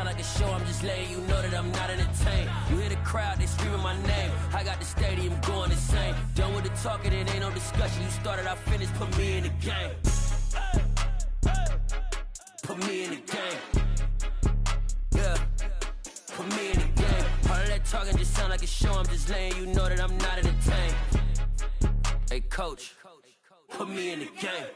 sound like a show, I'm just letting you know that I'm not entertained. You hear the crowd, they screaming my name. I got the stadium going insane. Done with the talking, it ain't no discussion. You started, I finished, put me in the game. Put me in the game. Yeah, put me in the game. All of that talking just sound like a show, I'm just letting you know that I'm not entertained. Hey coach, put me in the game.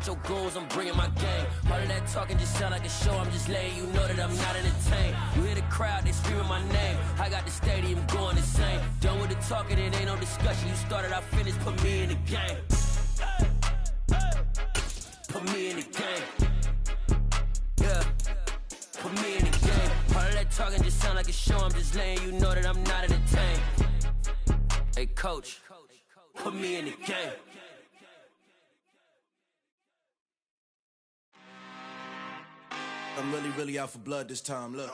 Your goals, I'm bringing my game. All of that talking just sound like a show, I'm just letting you know that I'm not entertained. You hear the crowd, they screaming my name. I got the stadium going insane. Done with the talking, it ain't no discussion. You started, I finished, put me in the game. Put me in the game. Yeah, put me in the game. All of that talking just sound like a show, I'm just letting you know that I'm not entertained. Hey coach, put me in the game. I'm really out for blood this time, look.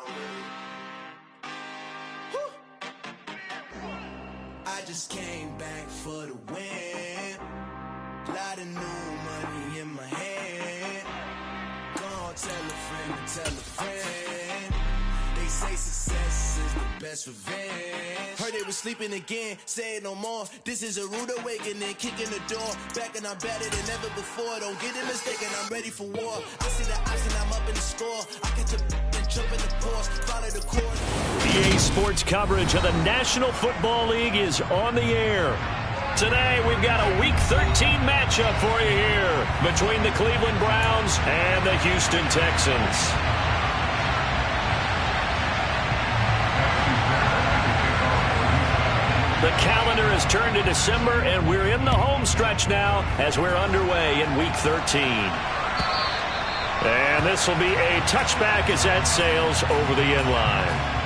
I just came back for the win. Lot of new money in my hand. Gonna tell a friend to tell a friend. They say success is the best revenge. Heard they was sleeping again, say it no more. This is a rude awakening, kicking the door. Back and I'm better than ever before. Don't get it mistaken, I'm ready for war. I see the option, I'm up in the score. I catch a and jump in the course, follow the course. EA Sports coverage of the National Football League is on the air. Today, we've got a Week 13 matchup for you here between the Cleveland Browns and the Houston Texans. The calendar has turned to December, and we're in the home stretch now as we're underway in Week 13. And this will be a touchback as that sails over the end line.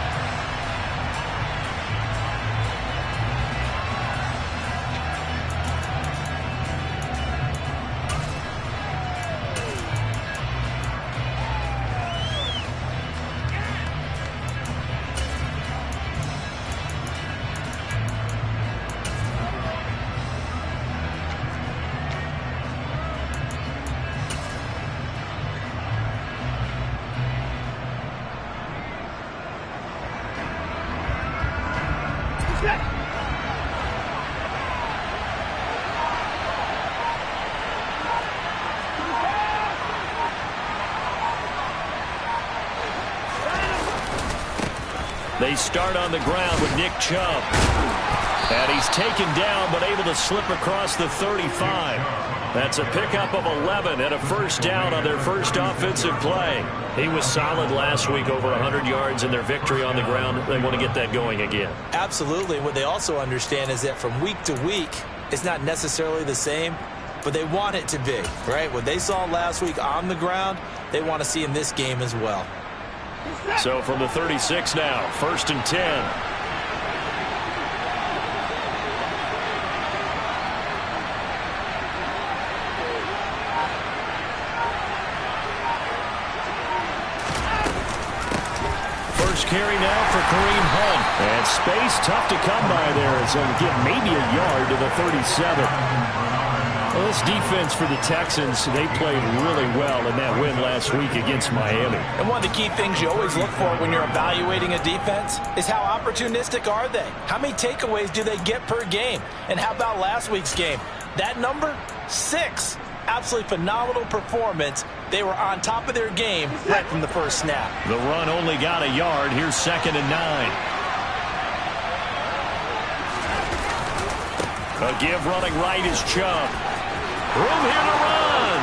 They start on the ground with Nick Chubb. And he's taken down, but able to slip across the 35. That's a pickup of 11 and a first down on their first offensive play. He was solid last week, over 100 yards in their victory on the ground. They want to get that going again. Absolutely. What they also understand is that from week to week, it's not necessarily the same, but they want it to be, right? What they saw last week on the ground, they want to see in this game as well. So from the 36 now, 1st and 10. Carry now for Kareem Hunt. And space tough to come by there. So get maybe a yard to the 37. Well, this defense for the Texans, they played really well in that win last week against Miami. And one of the key things you always look for when you're evaluating a defense is how opportunistic are they? How many takeaways do they get per game? And how about last week's game? That number, 6. Absolutely phenomenal performance. They were on top of their game right from the first snap. The run only got a yard. Here's 2nd and 9. A give running right is Chubb. Room here to run.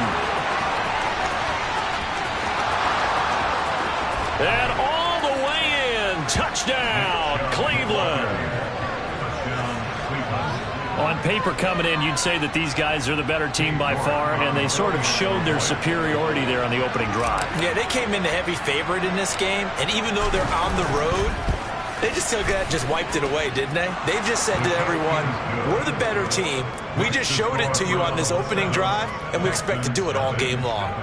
And all the way in. Touchdown, Cleveland. On paper coming in, you'd say that these guys are the better team by far, and they sort of showed their superiority there on the opening drive. Yeah, they came in the heavy favorite in this game, and even though they're on the road, they just wiped it away, didn't they? They just said to everyone, we're the better team. We just showed it to you on this opening drive, and we expect to do it all game long.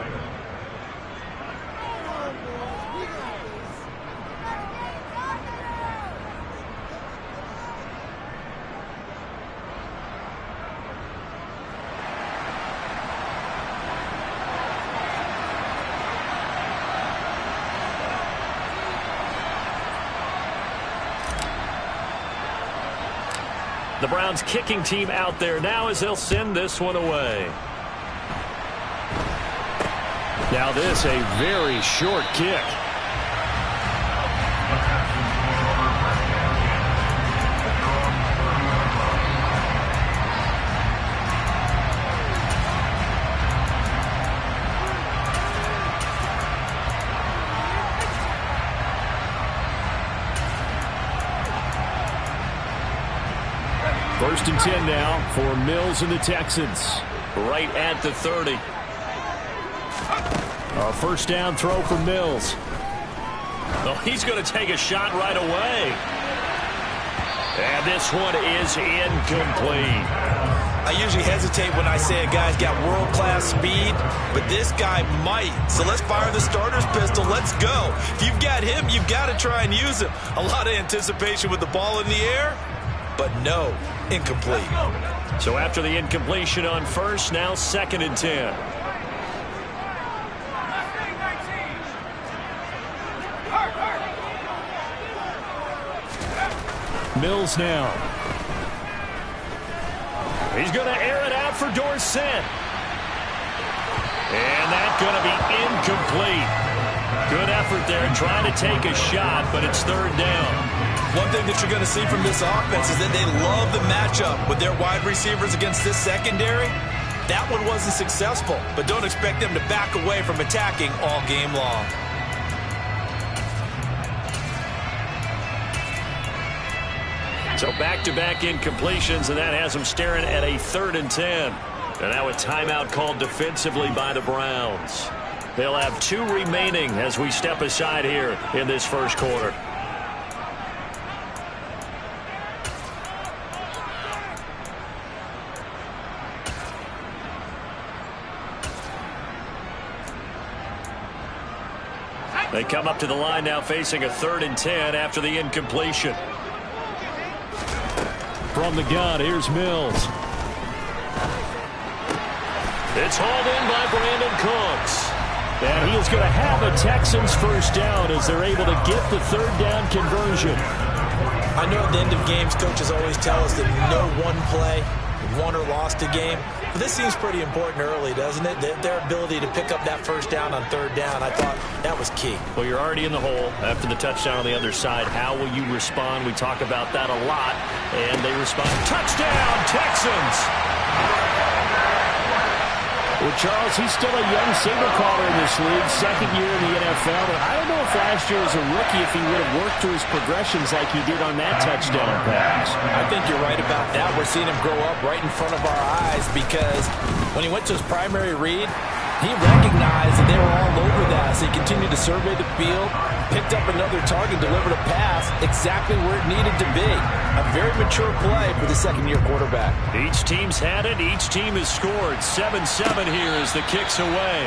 The Browns kicking team out there now as they'll send this one away. Now this a very short kick. First and 10 now for Mills and the Texans. Right at the 30. A first down throw for Mills. Oh, he's going to take a shot right away. And this one is incomplete. I usually hesitate when I say a guy's got world-class speed, but this guy might. So let's fire the starter's pistol. Let's go. If you've got him, you've got to try and use him. A lot of anticipation with the ball in the air, but no, incomplete. So after the incompletion on first, now second and 10. Mills now. He's going to air it out for Dorsett. And that's going to be incomplete. Good effort there trying to take a shot, but it's third down. One thing that you're going to see from this offense is that they love the matchup with their wide receivers against this secondary. That one wasn't successful, but don't expect them to back away from attacking all game long. So back-to-back incompletions, and that has them staring at a third and 10. And now a timeout called defensively by the Browns. They'll have 2 remaining as we step aside here in this first quarter. They come up to the line now facing a third and 10 after the incompletion. From the gun, here's Mills. It's hauled in by Brandon Cooks. And he is going to have a Texans first down as they're able to get the third down conversion. I know at the end of games, coaches always tell us that no one play won or lost a game. But this seems pretty important early, doesn't it? Their ability to pick up that first down on third down, I thought that was key. Well, you're already in the hole after the touchdown on the other side. How will you respond? We talk about that a lot. And they respond. Touchdown, Texans! Well, Charles, he's still a young saber caller in this league, second year in the NFL. But I don't know if last year as a rookie if he would have worked through his progressions like he did on that touchdown pass. I think you're right about that. We're seeing him grow up right in front of our eyes because when he went to his primary read, he recognized that they were all over that. So he continued to survey the field, picked up another target, delivered a pass exactly where it needed to be. A very mature play for the second-year quarterback. Each team's had it. Each team has scored. 7-7 here as the kick's away.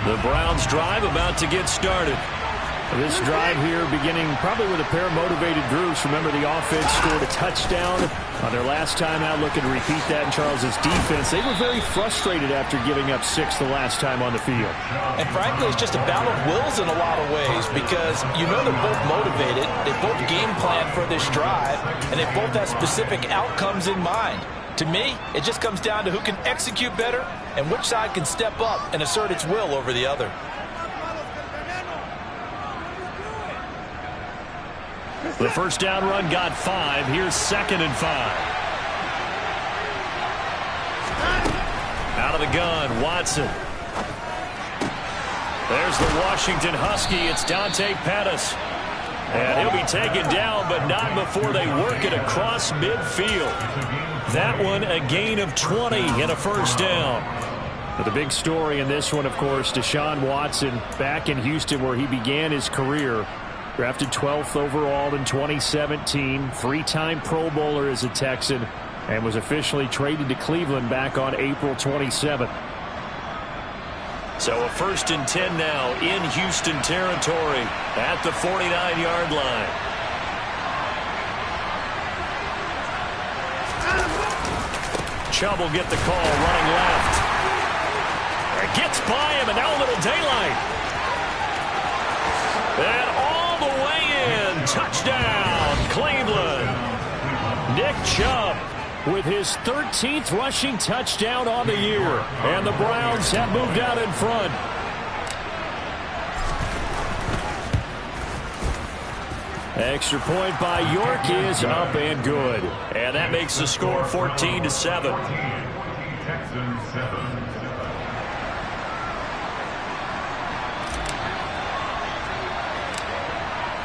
The Browns drive about to get started. This drive here beginning probably with a pair of motivated groups. Remember, the offense scored a touchdown on their last time out, looking to repeat that in Charles's defense. They were very frustrated after giving up 6 the last time on the field. And frankly, it's just a battle of wills in a lot of ways because you know they're both motivated. They both game plan for this drive, and they both have specific outcomes in mind. To me, it just comes down to who can execute better and which side can step up and assert its will over the other. The first down run got 5. Here's second and 5. Out of the gun, Watson. There's the Washington Husky. It's Dante Pettis. And he'll be taken down, but not before they work it across midfield. That one, a gain of 20 and a first down. But the big story in this one, of course, Deshaun Watson back in Houston where he began his career. Drafted 12th overall in 2017. Three-time Pro Bowler as a Texan. And was officially traded to Cleveland back on April 27th. So a 1st and 10 now in Houston territory at the 49-yard line. Chubb will get the call running left. It gets by him, and now a little daylight. And all the way in. Touchdown, Cleveland. Nick Chubb with his 13th rushing touchdown on the year. And the Browns have moved out in front. Extra point by York is up and good. And that makes the score 14-7.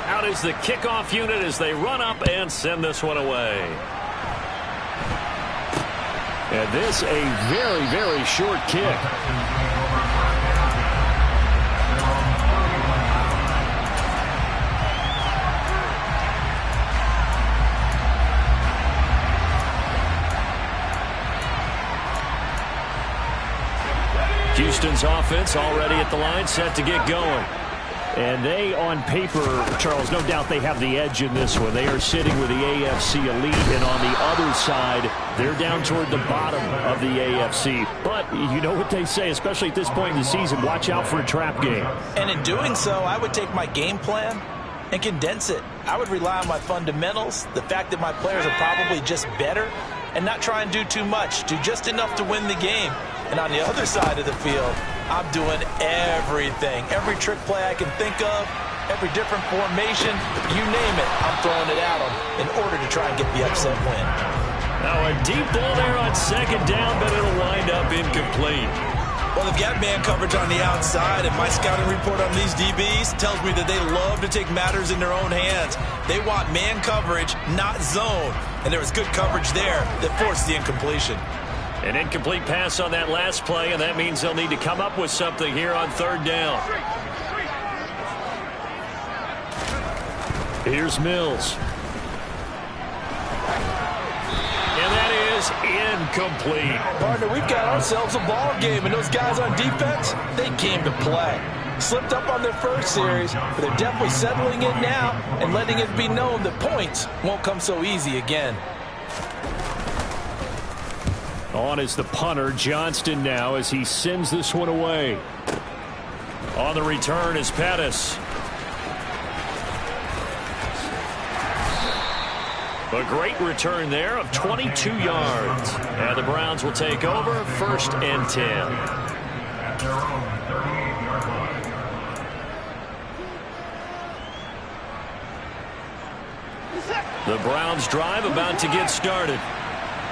Out is the kickoff unit as they run up and send this one away. And this a very, very short kick. Houston's offense already at the line, set to get going. And they, on paper, Charles, no doubt they have the edge in this one. They are sitting with the AFC elite, and on the other side, they're down toward the bottom of the AFC. But you know what they say, especially at this point in the season, watch out for a trap game. And in doing so, I would take my game plan and condense it. I would rely on my fundamentals, the fact that my players are probably just better, and not try and do too much, do just enough to win the game. And on the other side of the field, I'm doing everything. Every trick play I can think of, every different formation, you name it, I'm throwing it at them in order to try and get the upset win. Now a deep ball there on 2nd down, but it'll wind up incomplete. Well, they've got man coverage on the outside, and my scouting report on these DBs tells me that they love to take matters in their own hands. They want man coverage, not zone. And there was good coverage there that forced the incompletion. An incomplete pass on that last play, and that means they'll need to come up with something here on 3rd down. Here's Mills. And that is incomplete. Partner, we've got ourselves a ball game, and those guys on defense, they came to play. Slipped up on their first series, but they're definitely settling in now and letting it be known that points won't come so easy again. On is the punter, Johnston, now as he sends this one away. On the return is Pettis. A great return there of 22 yards. And the Browns will take over 1st and 10. The Browns drive about to get started.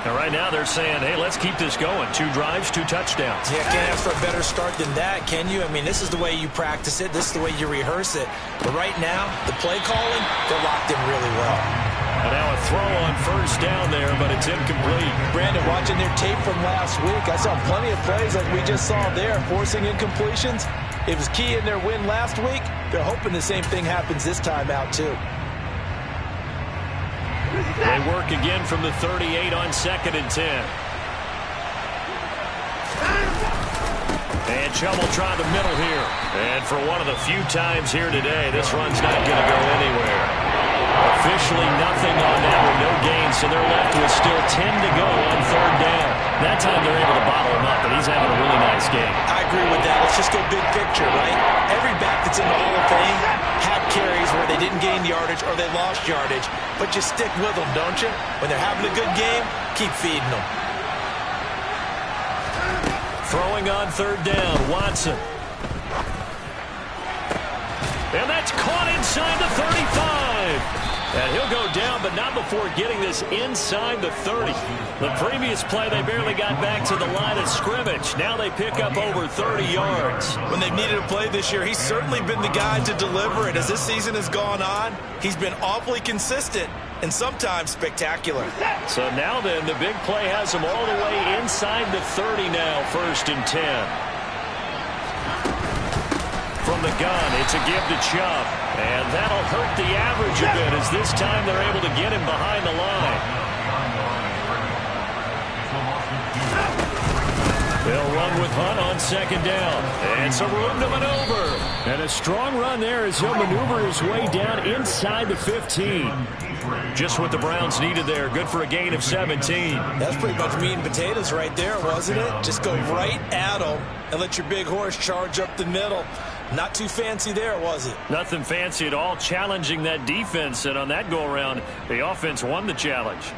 And right now they're saying, hey, let's keep this going. 2 drives, 2 touchdowns. Yeah, can't ask for a better start than that, can you? I mean, this is the way you practice it. This is the way you rehearse it. But right now, the play calling, they're locked in really well. And now a throw on 1st down there, but it's incomplete. Brandon, watching their tape from last week, I saw plenty of plays like we just saw there, forcing incompletions. It was key in their win last week. They're hoping the same thing happens this time out, too. They work again from the 38 on 2nd and 10. And Chubb will try the middle here. And for one of the few times here today, this run's not going to go anywhere. Officially nothing on that with no gain, so they're left with still 10 to go on 3rd down. That time they're able to bottle him up, but he's having a really nice game. I agree with that. Let's just go big picture, right? Every back that's in the Hall of Fame had carries where they didn't gain yardage or they lost yardage, but you stick with them, don't you? When they're having a good game, keep feeding them. Throwing on 3rd down, Watson. And that's caught inside the 35. And he'll go down, but not before getting this inside the 30. The previous play, they barely got back to the line of scrimmage. Now they pick up over 30 yards. When they've needed a play this year, he's certainly been the guy to deliver it. As this season has gone on, he's been awfully consistent and sometimes spectacular. So now then, the big play has him all the way inside the 30 now, 1st and 10. From the gun, it's a give to Chubb. And that'll hurt the average a bit as this time they're able to get him behind the line. They'll run with Hunt on 2nd down. And some room to maneuver. And a strong run there as he'll maneuver his way down inside the 15. Just what the Browns needed there. Good for a gain of 17. That's pretty much meat and potatoes right there, wasn't it? Just go right at them and let your big horse charge up the middle. Not too fancy there, was it? Nothing fancy at all, challenging that defense. And on that go-around, the offense won the challenge.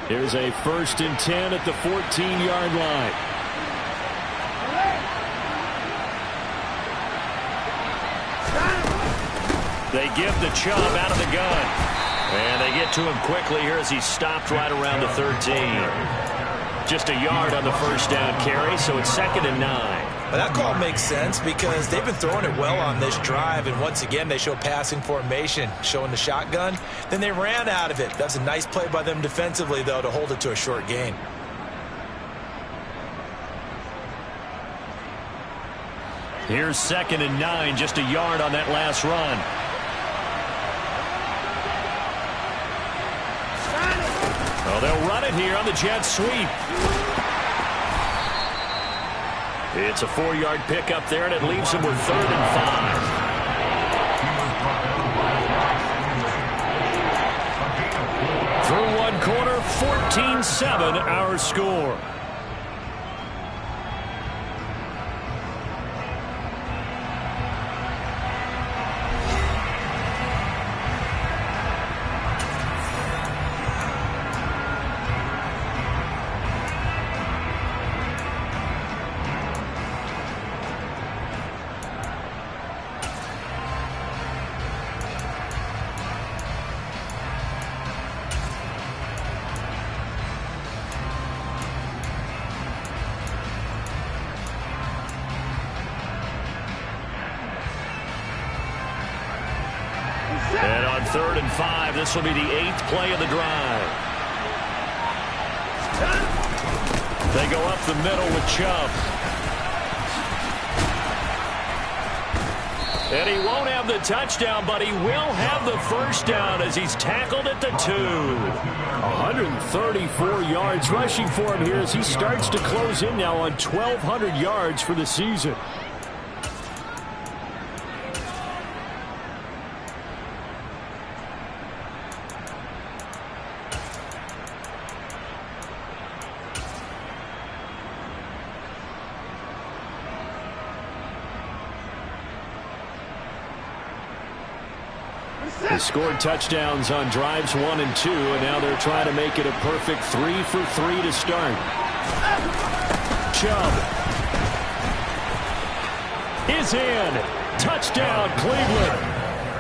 Here's a 1st and 10 at the 14-yard line. They give the Chubb out of the gun. And they get to him quickly here as he's stopped right around the 13. Just a yard on the 1st down carry, so it's 2nd and 9. Well, that call makes sense because they've been throwing it well on this drive, and once again they show passing formation, showing the shotgun. Then they ran out of it. That's a nice play by them defensively, though, to hold it to a short gain. Here's 2nd and 9, just a yard on that last run. Oh, they'll run it here on the jet sweep. It's a 4-yard pickup there, and it leaves them with 3rd and 5. Through one quarter, 14-7 our score. And on 3rd and 5, this will be the 8th play of the drive. They go up the middle with Chubb. And he won't have the touchdown, but he will have the 1st down as he's tackled at the 2. 134 yards rushing for him here as he starts to close in now on 1,200 yards for the season. They scored touchdowns on drives 1 and 2, and now they're trying to make it a perfect 3 for 3 to start. Chubb is in. Touchdown, Cleveland.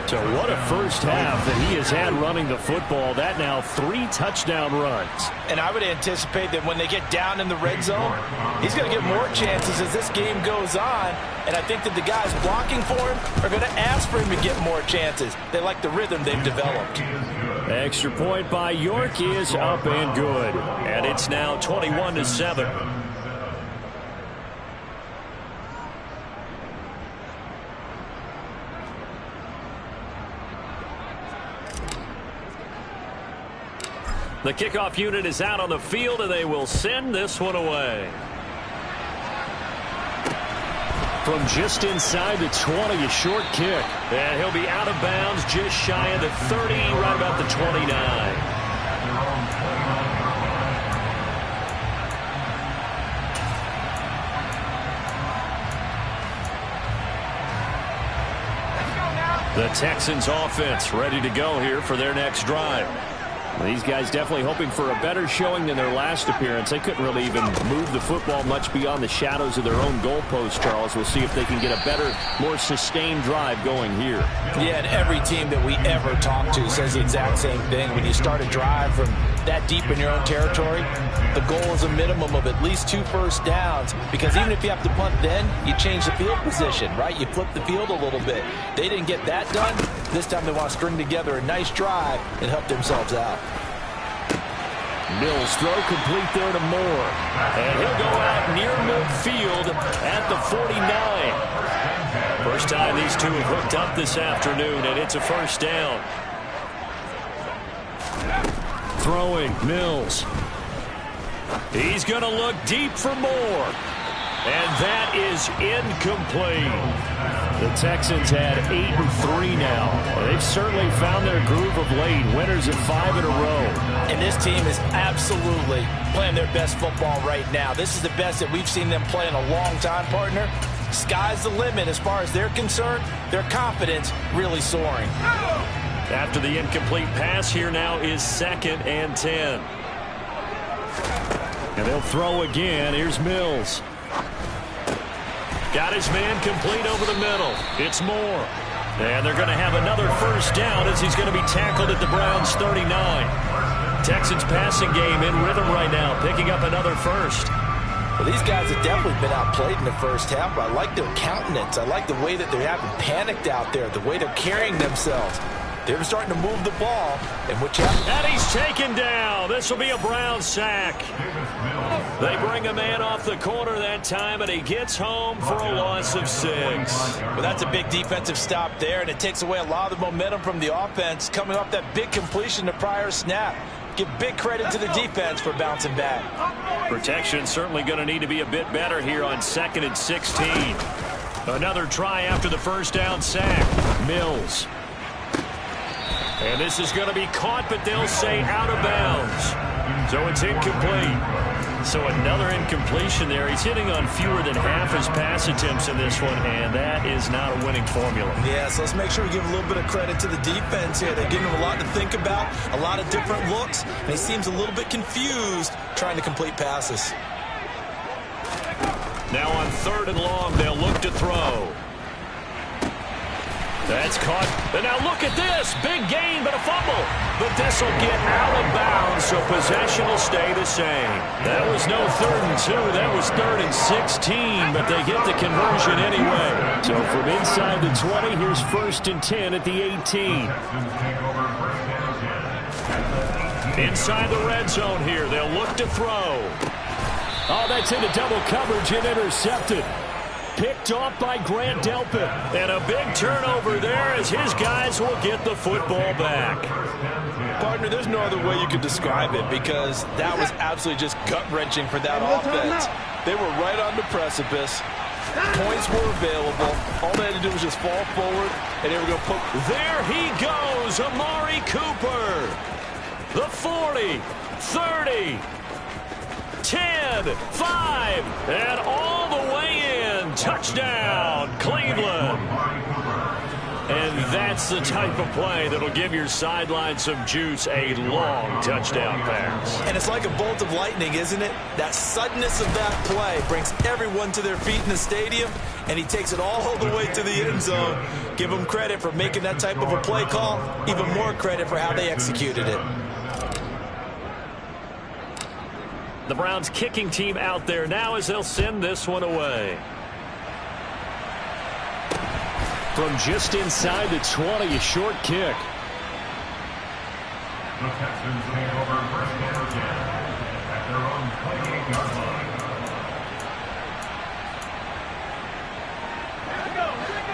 So what a first half that he has had running the football. That now 3 touchdown runs. And I would anticipate that when they get down in the red zone, he's going to get more chances as this game goes on. And I think that the guys blocking for him are going to ask for him to get more chances. They like the rhythm they've developed. Extra point by York is up and good. And it's now 21-7. The kickoff unit is out on the field, and they will send this one away. From just inside the 20, a short kick. And he'll be out of bounds just shy of the 30, right about the 29. The Texans offense ready to go here for their next drive. These guys definitely hoping for a better showing than their last appearance. They couldn't really even move the football much beyond the shadows of their own goalpost, Charles. We'll see if they can get a better, more sustained drive going here. Yeah, and every team that we ever talk to says the exact same thing. When you start a drive from that deep in your own territory, the goal is a minimum of at least 2 first downs, because even if you have to punt then, you change the field position, right? You flip the field a little bit. They didn't get that done. This time they want to string together a nice drive and help themselves out. Mills throw complete there to Moore. And he'll go out near midfield at the 49. First time these two have hooked up this afternoon, and it's a first down. Throwing, Mills. He's going to look deep for Moore. And that is incomplete. The Texans had 8-3 now. They've certainly found their groove of late. Winners of 5 in a row. And this team is absolutely playing their best football right now. This is the best that we've seen them play in a long time, partner. Sky's the limit as far as they're concerned. Their confidence really soaring. After the incomplete pass, here now is 2nd and 10. And they'll throw again. Here's Mills. Got his man complete over the middle. It's Moore. And they're going to have another first down as he's going to be tackled at the Browns' 39. Texans passing game in rhythm right now, picking up another first. Well, these guys have definitely been outplayed in the first half, but I like their countenance. I like the way that they haven't panicked out there, the way they're carrying themselves. They're starting to move the ball, and and he's taken down. This will be a Brown sack. They bring a man off the corner that time, and he gets home for a loss of 6. Well, that's a big defensive stop there, and it takes away a lot of the momentum from the offense coming off that big completion the prior snap. Give big credit to the defense for bouncing back. Protection certainly going to need to be a bit better here on 2nd and 16. Another try after the first down sack. Mills. And this is going to be caught, but they'll say out of bounds. So it's incomplete. So another incompletion there. He's hitting on fewer than half his pass attempts in this one, and that is not a winning formula. Yeah, so let's make sure we give a little bit of credit to the defense here. They're giving him a lot to think about, a lot of different looks, and he seems a little bit confused trying to complete passes. Now on 3rd and long, they'll look to throw. That's caught. And now look at this. Big gain, but a fumble. But this will get out of bounds, so possession will stay the same. That was no 3rd and 2. That was 3rd and 16, but they get the conversion anyway. So from inside the 20, here's 1st and 10 at the 18. Inside the red zone here. They'll look to throw. Oh, that's into double coverage and intercepted. Picked off by Grant Delpit. And a big turnover there as his guys will get the football back. Partner, there's no other way you could describe it, because that was absolutely just gut-wrenching for that offense. They were right on the precipice. Points were available. All they had to do was just fall forward, and they were going to put... There he goes, Amari Cooper. The 40, 30, 10, 5, and all the way in. Touchdown, Cleveland. And that's the type of play that'll give your sideline some juice, a long touchdown pass. And it's like a bolt of lightning, isn't it? That suddenness of that play brings everyone to their feet in the stadium, and he takes it all the way to the end zone. Give him credit for making that type of a play call. Even more credit for how they executed it. The Browns kicking team out there now as they'll send this one away. From just inside the 20, a short kick. The Texans take over 1st and 10 at their own 28-yard line.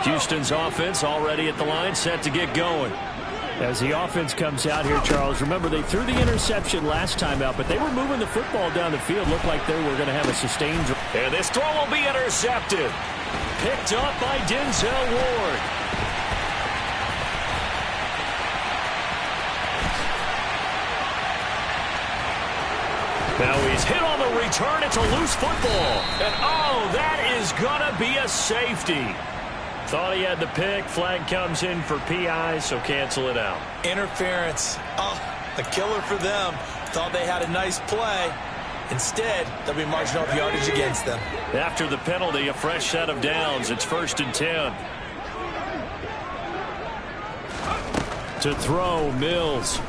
Houston's offense already at the line, set to get going. As the offense comes out here, Charles, remember they threw the interception last time out, but they were moving the football down the field. Looked like they were going to have a sustained drive. And this throw will be intercepted. Picked up by Denzel Ward. Now he's hit on the return. It's a loose football. And, oh, that is going to be a safety. Thought he had the pick. Flag comes in for PI, so cancel it out. Interference. Oh, A killer for them. Thought they had a nice play. Instead, they'll be marching off yardage against them. After the penalty, a fresh set of downs. It's 1st and 10. To throw, Mills.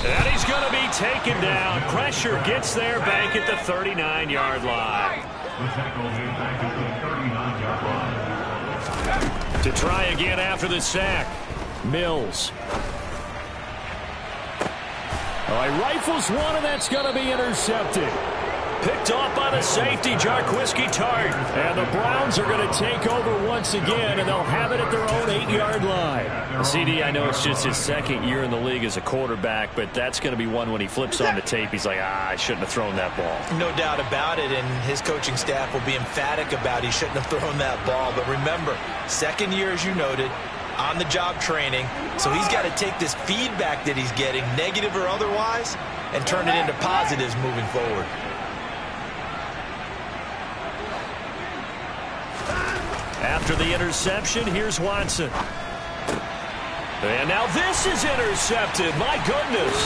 And he's going to be taken down. Pressure gets there back at the 39-yard line. The tackle is back at the 39-yard line. To try again after the sack, Mills. Oh, he rifles one, and that's going to be intercepted. Picked off by the safety, Jarquiski Tart. And the Browns are going to take over once again, and they'll have it at their own 8-yard line. CD, I know it's just his 2nd year in the league as a quarterback, but that's going to be one when he flips on the tape. He's like, I shouldn't have thrown that ball. No doubt about it, and his coaching staff will be emphatic about he shouldn't have thrown that ball. But remember, 2nd year, as you noted, on-the-job training, so he's got to take this feedback that he's getting, negative or otherwise, and turn it into positives moving forward. After the interception, here's Watson. And now this is intercepted. My goodness.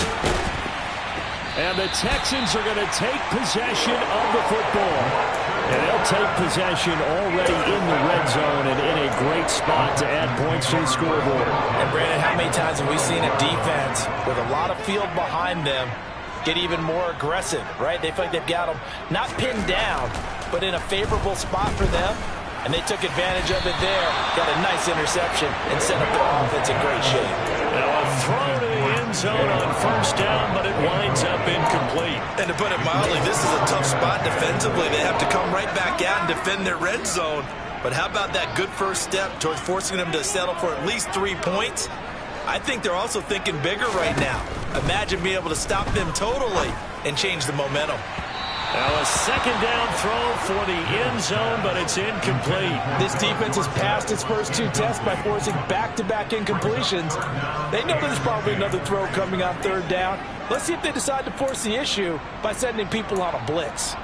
And the Texans are going to take possession of the football. And they'll take possession already in the red zone and in a great spot to add points to the scoreboard. And Brandon, how many times have we seen a defense with a lot of field behind them get even more aggressive, right? They feel like they've got them not pinned down, but in a favorable spot for them. And they took advantage of it there. Got a nice interception and set up their offense in great shape. Now a throw to the end zone on 1st down, but it winds up incomplete. And to put it mildly, this is a tough spot defensively. They have to come right back out and defend their red zone. But how about that good first step towards forcing them to settle for at least 3 points? I think they're also thinking bigger right now. Imagine being able to stop them totally and change the momentum. Now a 2nd down throw for the end zone, but it's incomplete. This defense has passed its first 2 tests by forcing back-to-back incompletions. They know there's probably another throw coming on 3rd down. Let's see if they decide to force the issue by sending people on a blitz.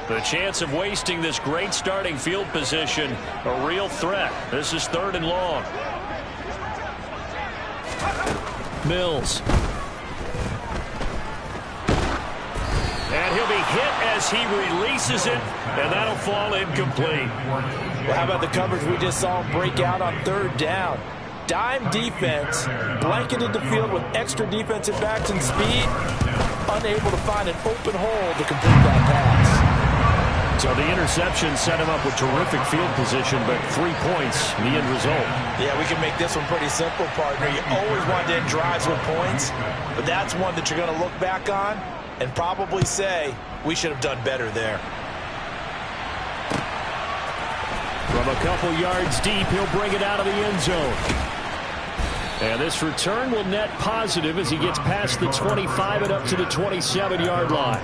The chance of wasting this great starting field position, a real threat. This is 3rd and long. Mills. And he'll be hit as he releases it, and that'll fall incomplete. Well, how about the coverage we just saw him break out on 3rd down? Dime defense, blanketed the field with extra defensive backs and speed, unable to find an open hole to complete that pass. So the interception set him up with terrific field position, but 3 points, the end result. Yeah, we can make this one pretty simple, partner. You always want to end drives with points, but that's one that you're going to look back on and probably say, we should have done better there. From a couple yards deep, he'll bring it out of the end zone. And this return will net positive as he gets past the 25 and up to the 27-yard line.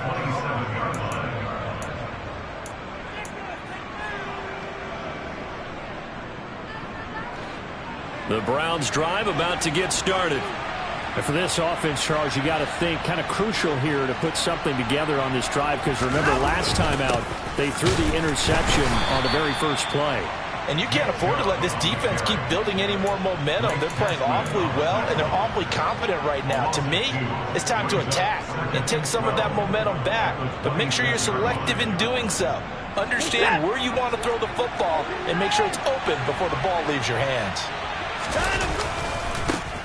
The Browns drive about to get started. And for this offense, Charles, you got to think kind of crucial here to put something together on this drive, because remember last time out they threw the interception on the very first play. And you can't afford to let this defense keep building any more momentum. They're playing awfully well, and they're awfully confident right now. To me, it's time to attack and take some of that momentum back, but make sure you're selective in doing so. Understand where you want to throw the football and make sure it's open before the ball leaves your hands.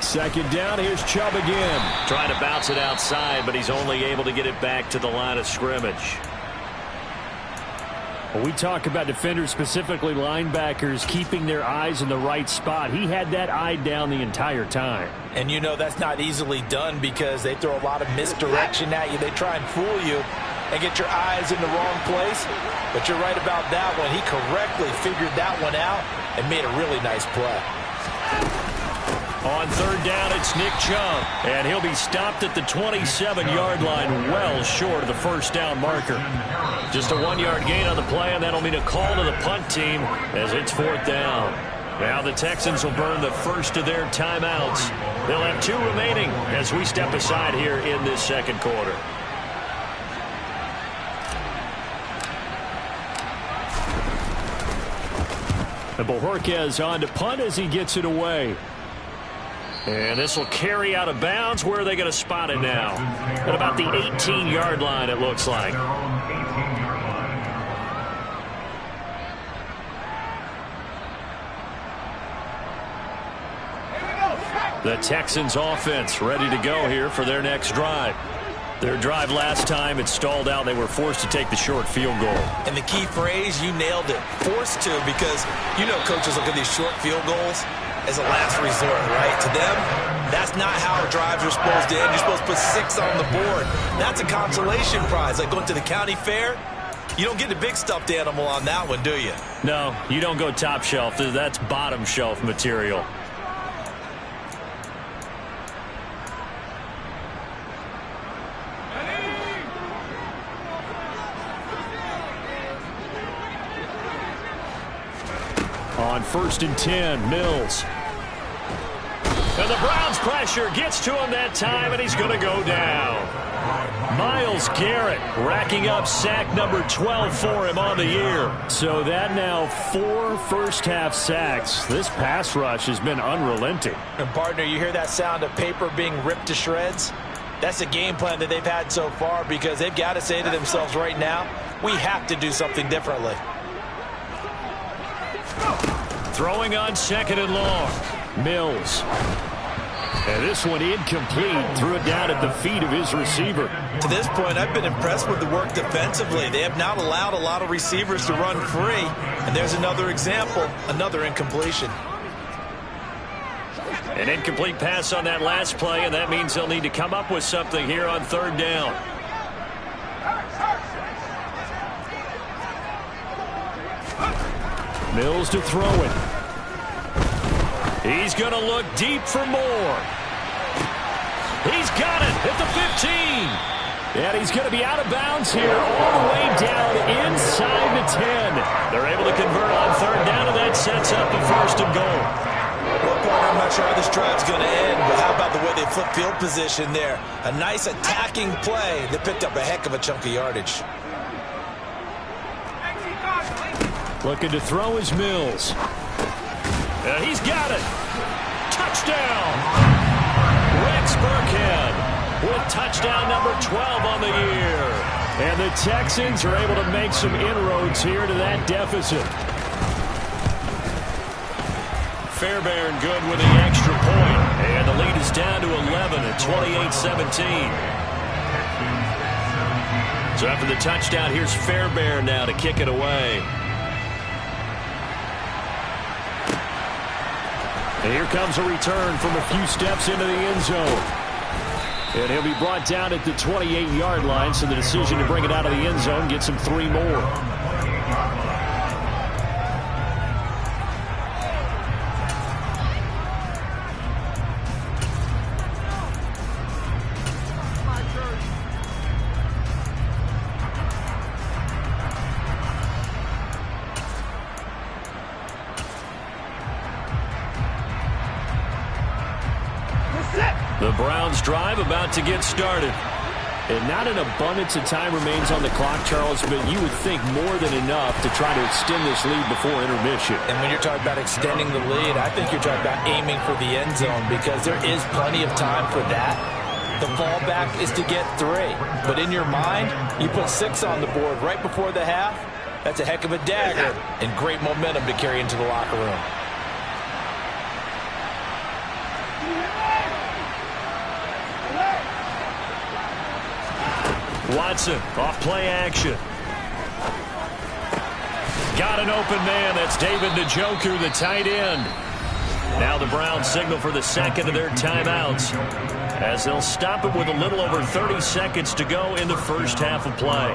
2nd down, here's Chubb again. Trying to bounce it outside, but he's only able to get it back to the line of scrimmage. Well, we talk about defenders, specifically linebackers, keeping their eyes in the right spot. He had that eye down the entire time. And you know that's not easily done because they throw a lot of misdirection at you. They try and fool you and get your eyes in the wrong place. But you're right about that one. He correctly figured that one out and made a really nice play. On 3rd down, it's Nick Chubb, and he'll be stopped at the 27-yard line, well short of the 1st down marker. Just a 1-yard gain on the play, and that'll mean a call to the punt team as it's 4th down. Now the Texans will burn the first of their timeouts. They'll have 2 remaining as we step aside here in this 2nd quarter. And Bojorquez on to punt as he gets it away. And this will carry out of bounds. Where are they going to spot it now? At about the 18-yard line, it looks like. Their own 18-yard line. The Texans offense ready to go here for their next drive. Their drive last time, it stalled out. They were forced to take the short field goal. And the key phrase, you nailed it. Forced to, because you know coaches look at these short field goals as a last resort, right? To them, that's not how drives are supposed to end. You're supposed to put 6 on the board. That's a consolation prize. Like going to the county fair, you don't get the big stuffed animal on that one, do you? No, you don't go top shelf. That's bottom shelf material. On 1st and 10, Mills. And the Browns' pressure gets to him that time, and he's going to go down. Myles Garrett racking up sack number 12 for him on the year. So that now 4 first-half sacks. This pass rush has been unrelenting. And, partner, you hear that sound of paper being ripped to shreds? That's the game plan that they've had so far, because they've got to say to themselves right now, we have to do something differently. Throwing on 2nd and long. Mills. And this one incomplete. Threw it down at the feet of his receiver. To this point, I've been impressed with the work defensively. They have not allowed a lot of receivers to run free. And there's another example, another incompletion. An incomplete pass on that last play, and that means they'll need to come up with something here on 3rd down. Mills to throw it. He's going to look deep for more. He's got it at the 15. And he's going to be out of bounds here all the way down inside the 10. They're able to convert on 3rd down, and that sets up a 1st and goal. Well, partner, I'm not sure how this drive's going to end, but how about the way they flip field position there? A nice attacking play that picked up a heck of a chunk of yardage. Looking to throw is Mills. He's got it. Touchdown. Rex Burkhead with touchdown number 12 on the year. And the Texans are able to make some inroads here to that deficit. Fairbairn good with the extra point. And the lead is down to 11 at 28-17. So after the touchdown, here's Fairbairn now to kick it away. And here comes a return from a few steps into the end zone. And he'll be brought down at the 28-yard line, so the decision to bring it out of the end zone gets him 3 more. The Browns drive about to get started. And not an abundance of time remains on the clock, Charles, but you would think more than enough to try to extend this lead before intermission. And when you're talking about extending the lead, I think you're talking about aiming for the end zone, because there is plenty of time for that. The fallback is to get 3. But in your mind, you put 6 on the board right before the half. That's a heck of a dagger and great momentum to carry into the locker room. Watson off play action. Got an open man. That's David Njoku, the tight end. Now the Browns signal for the second of their timeouts, as they'll stop it with a little over 30 seconds to go in the first half of play.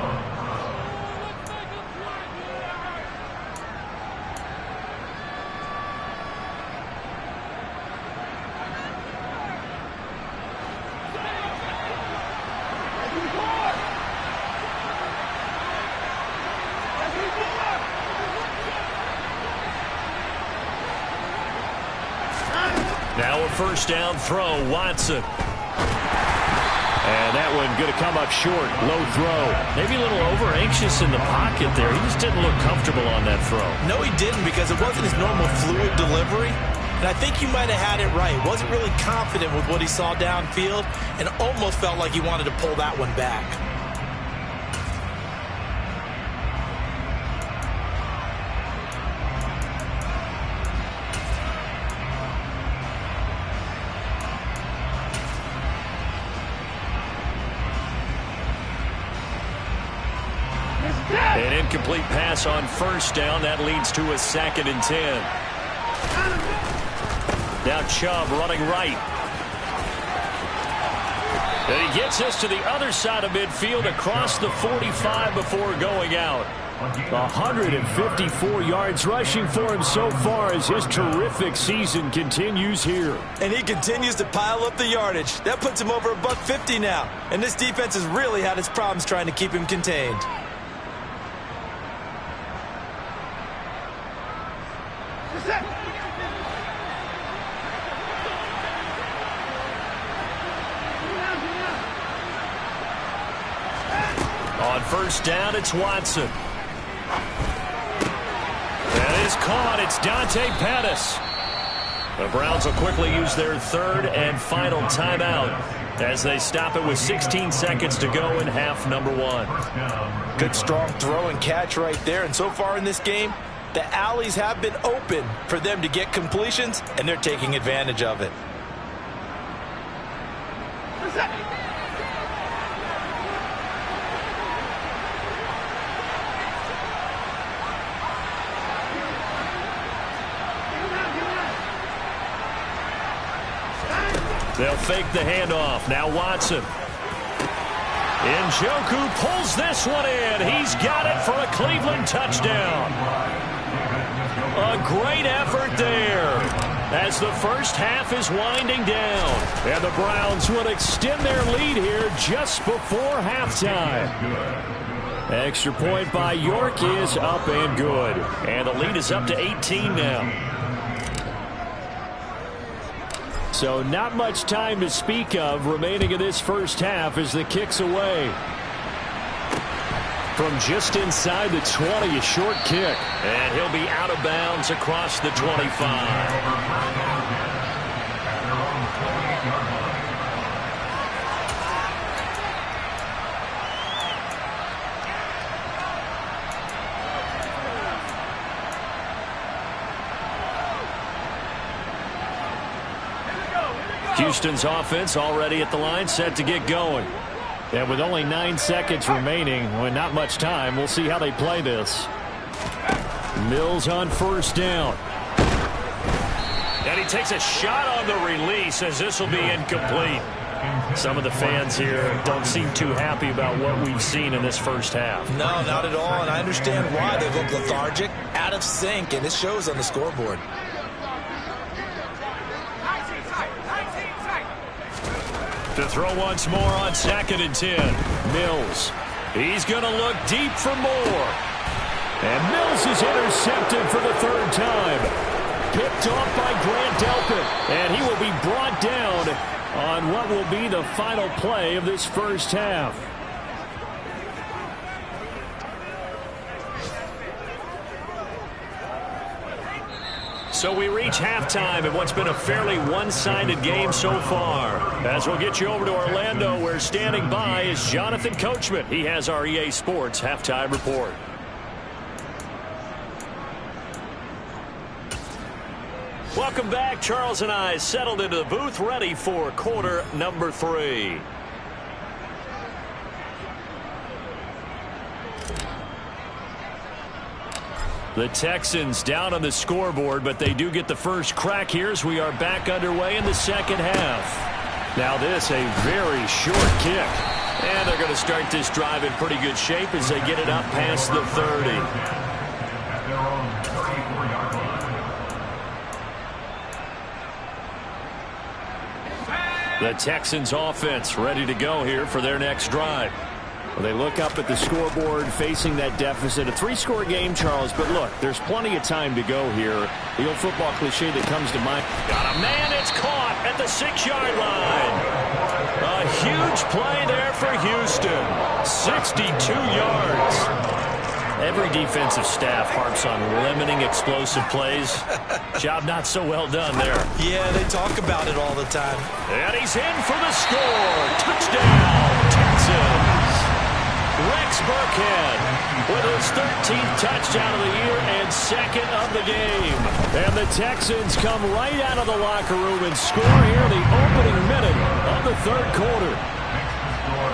Now a first down throw, Watson. And that one going to come up short, low throw. Maybe a little over anxious in the pocket there. He just didn't look comfortable on that throw. No, he didn't, because it wasn't his normal fluid delivery. And I think he might have had it right. Wasn't really confident with what he saw downfield and almost felt like he wanted to pull that one back. An incomplete pass on first down. That leads to a 2nd and 10. Now Chubb running right. And he gets us to the other side of midfield across the 45 before going out. 154 yards rushing for him so far as his terrific season continues here. And he continues to pile up the yardage. That puts him over $150 now. And this defense has really had its problems trying to keep him contained. On first down, it's Watson. That is caught. It's Dante Pettis. The Browns will quickly use their 3rd and final timeout as they stop it with 16 seconds to go in half number 1. Good strong throw and catch right there. And so far in this game, the alleys have been open for them to get completions, and they're taking advantage of it. They'll fake the handoff. Now Watson. Njoku pulls this one in. He's got it for a Cleveland touchdown. A great effort there as the first half is winding down. And the Browns will extend their lead here just before halftime. Extra point by York is up and good. And the lead is up to 18 now. So not much time to speak of remaining in this first half as the kick's away. From just inside the 20, a short kick. And he'll be out of bounds across the 25. Houston's offense already at the line, set to get going. And with only 9 seconds remaining, well, not much time, we'll see how they play this. Mills on first down. And he takes a shot on the release as this will be incomplete. Some of the fans here don't seem too happy about what we've seen in this first half. No, not at all, and I understand why. They look lethargic, out of sync, and it shows on the scoreboard. To throw once more on 2nd and 10. Mills. He's going to look deep for more. And Mills is intercepted for the 3rd time. Picked off by Grant Delpit. And he will be brought down on what will be the final play of this first half. So we reach halftime in what's been a fairly one-sided game so far. As we'll get you over to Orlando, where standing by is Jonathan Coachman. He has our EA Sports halftime report. Welcome back. Charles and I settled into the booth, ready for quarter number 3. The Texans down on the scoreboard, but they do get the first crack here as we are back underway in the second half. Now this, a very short kick. And they're going to start this drive in pretty good shape as they get it up past the 30. At their own 34-yard line. The Texans offense ready to go here for their next drive. Well, they look up at the scoreboard facing that deficit. A 3-score game, Charles, but look, there's plenty of time to go here. The old football cliche that comes to mind. Got a man, it's caught at the 6-yard line. A huge play there for Houston. 62 yards. Every defensive staff harps on limiting explosive plays. Job not so well done there. Yeah, they talk about it all the time. And he's in for the score. Touchdown, Texans. Rex Burkhead with his 13th touchdown of the year and second of the game. And the Texans come right out of the locker room and score here in the opening minute of the third quarter.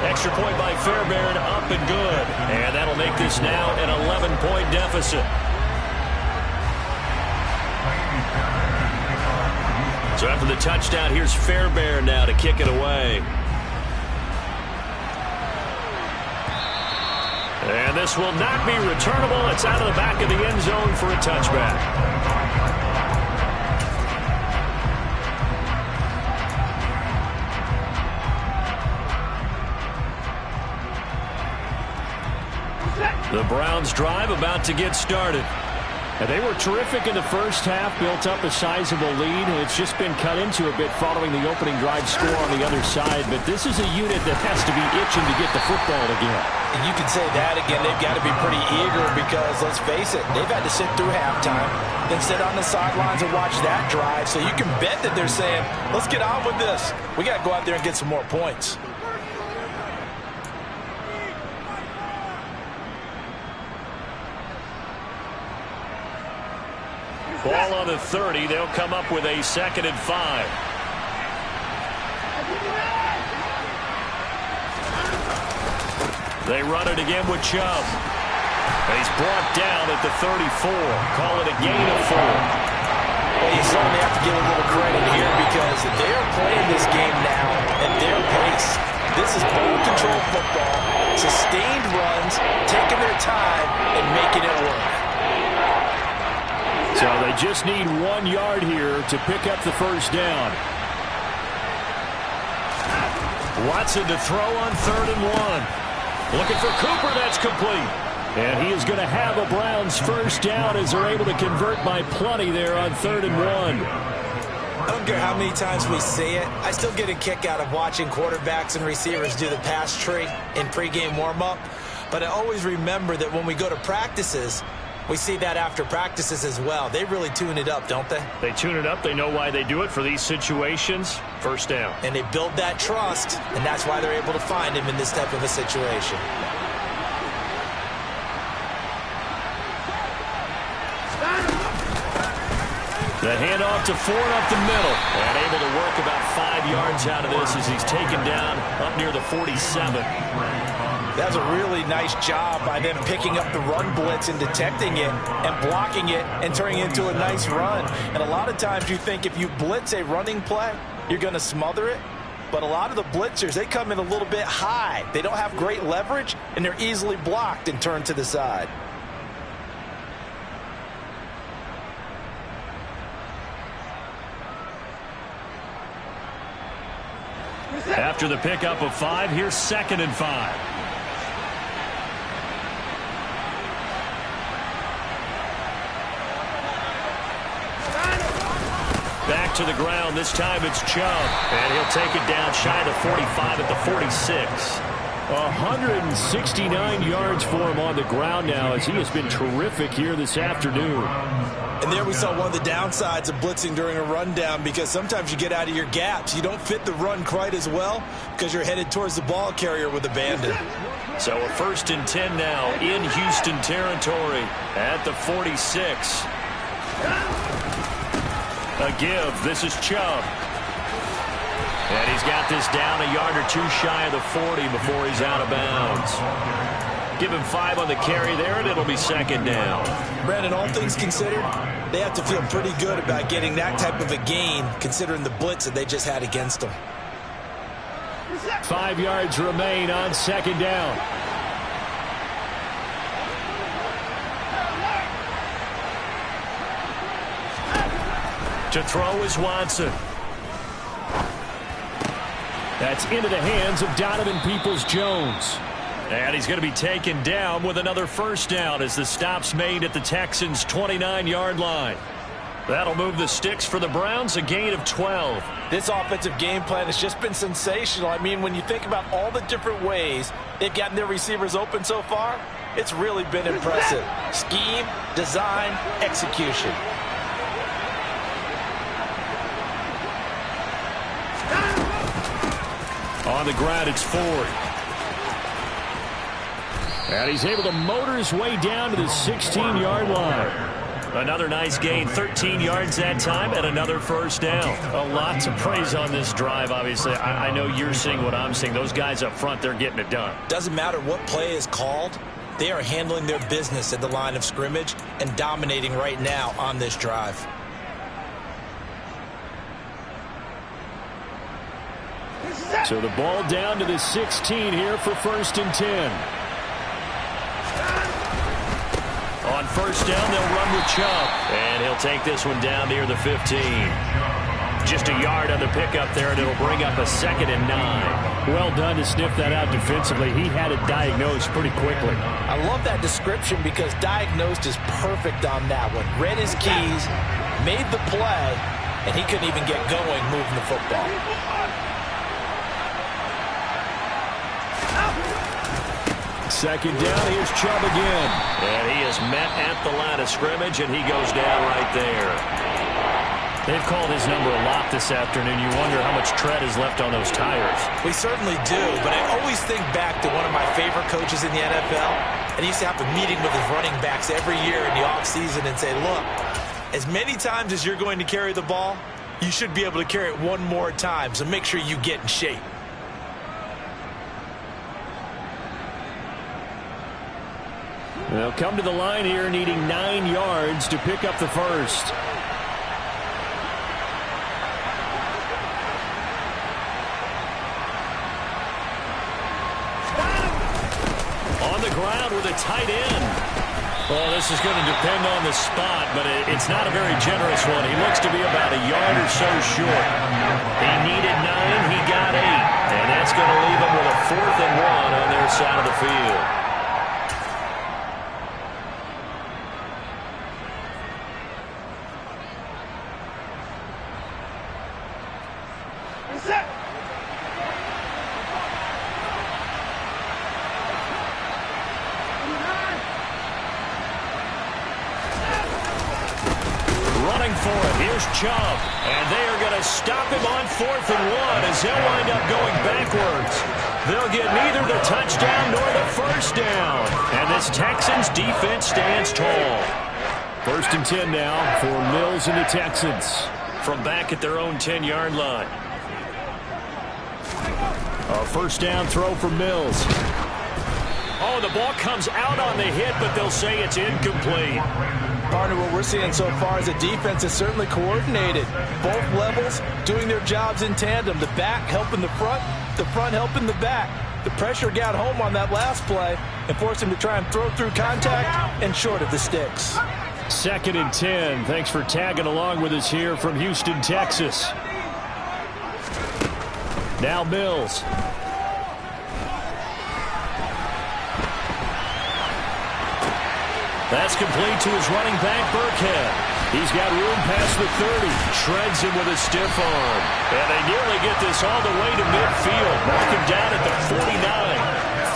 Extra point by Fairbairn, up and good. And that'll make this now an 11-point deficit. So after the touchdown, here's Fairbairn now to kick it away. And this will not be returnable. It's out of the back of the end zone for a touchback. The Browns drive about to get started. And they were terrific in the first half, built up a sizable lead. It's just been cut into a bit following the opening drive score on the other side. But this is a unit that has to be itching to get the football again. And you can say that again. They've got to be pretty eager because, let's face it, they've had to sit through halftime, then sit on the sidelines and watch that drive. So you can bet that they're saying, let's get on with this. We got to go out there and get some more points. Ball on the 30. They'll come up with a 2nd and 5. They run it again with Chubb. He's brought down at the 34. Call it a gain of 4. Well, you certainly have to give a little credit here because they are playing this game now at their pace. This is ball control football, sustained runs, taking their time, and making it work. So they just need 1 yard here to pick up the first down. Watson to throw on 3rd and 1. Looking for Cooper. That's complete. And he is going to have a Browns first down as they're able to convert by plenty there on 3rd and 1. I don't care how many times we say it. I still get a kick out of watching quarterbacks and receivers do the pass tree in pregame warm-up. But I always remember that when we go to practices, we see that after practices as well. They really tune it up, don't they? They tune it up. They know why they do it for these situations. First down. And they build that trust, and that's why they're able to find him in this type of a situation. The handoff to Ford up the middle. And able to work about 5 yards out of this as he's taken down up near the 47. That's a really nice job by them picking up the run blitz and detecting it and blocking it and turning it into a nice run. And a lot of times you think if you blitz a running play, you're going to smother it. But a lot of the blitzers, they come in a little bit high. They don't have great leverage, and they're easily blocked and turned to the side. After the pickup of 5, here's 2nd and 5. Back to the ground. This time it's Chubb. And he'll take it down shy of the 45 at the 46. 169 yards for him on the ground now as he has been terrific here this afternoon. And there we saw one of the downsides of blitzing during a rundown because sometimes you get out of your gaps. You don't fit the run quite as well because you're headed towards the ball carrier with abandon. So a 1st and 10 now in Houston territory at the 46. A give. This is Chubb. And he's got this down a yard or 2 shy of the 40 before he's out of bounds. Give him 5 on the carry there, and it'll be 2nd down. Brandon, all things considered, they have to feel pretty good about getting that type of a gain considering the blitz that they just had against them. 5 yards remain on 2nd down. To throw is Watson. That's into the hands of Donovan Peoples-Jones. And he's going to be taken down with another first down as the stop's made at the Texans' 29-yard line. That'll move the sticks for the Browns, a gain of 12. This offensive game plan has just been sensational. I mean, when you think about all the different ways they've gotten their receivers open so far, It's really been impressive. Scheme, design, execution. On the ground, it's Ford. And he's able to motor his way down to the 16-yard line. Another nice gain, 13 yards that time, and another first down. A lot to praise on this drive, obviously. I know you're seeing what I'm seeing. Those guys up front, they're getting it done. Doesn't matter what play is called. They are handling their business at the line of scrimmage and dominating right now on this drive. So the ball down to the 16 here for 1st and 10. On first down, they'll run with Chubb. And he'll take this one down near the 15. Just a yard on the pickup there, and it'll bring up a 2nd and 9. Well done to sniff that out defensively. He had it diagnosed pretty quickly. I love that description because diagnosed is perfect on that one. Read his keys, made the play, and he couldn't even get going moving the football. Second down, here's Chubb again. And he is met at the line of scrimmage, and he goes down right there. They've called his number a lot this afternoon. You wonder how much tread is left on those tires. We certainly do, but I always think back to one of my favorite coaches in the NFL, and he used to have a meeting with his running backs every year in the offseason and say, look, as many times as you're going to carry the ball, you should be able to carry it one more time, so make sure you get in shape. They'll come to the line here needing 9 yards to pick up the first. On the ground with a tight end. Well, this is going to depend on the spot, but it's not a very generous one. He looks to be about a yard or so short. He needed 9, he got 8. And that's going to leave him with a 4th and 1 on their side of the field. Chubb, and they are going to stop him on 4th and 1 as they'll wind up going backwards. They'll get neither the touchdown nor the first down, and this Texans defense stands tall. 1st and 10 now for Mills and the Texans. From back at their own 10-yard line. A first down throw for Mills. Oh, the ball comes out on the hit, but they'll say it's incomplete. Partner, what we're seeing so far is a defense is certainly coordinated. Both levels doing their jobs in tandem. The back helping the front helping the back. The pressure got home on that last play and forced him to try and throw through contact and short of the sticks. 2nd and 10. Thanks for tagging along with us here from Houston, Texas. Now Mills. That's complete to his running back, Burkhead. He's got room past the 30. Shreds him with a stiff arm. And they nearly get this all the way to midfield. Mark him down at the 49.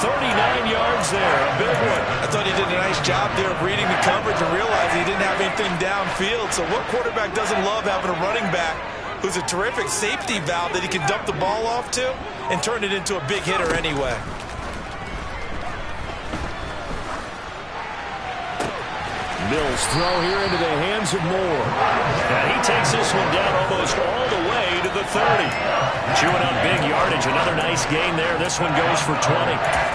39 yards there, a big one. I thought he did a nice job there of reading the coverage and realizing he didn't have anything downfield. So what quarterback doesn't love having a running back who's a terrific safety valve that he can dump the ball off to and turn it into a big hitter anyway? Mills throw here into the hands of Moore. And he takes this one down almost all the way to the 30. Chewing up big yardage. Another nice gain there. This one goes for 20.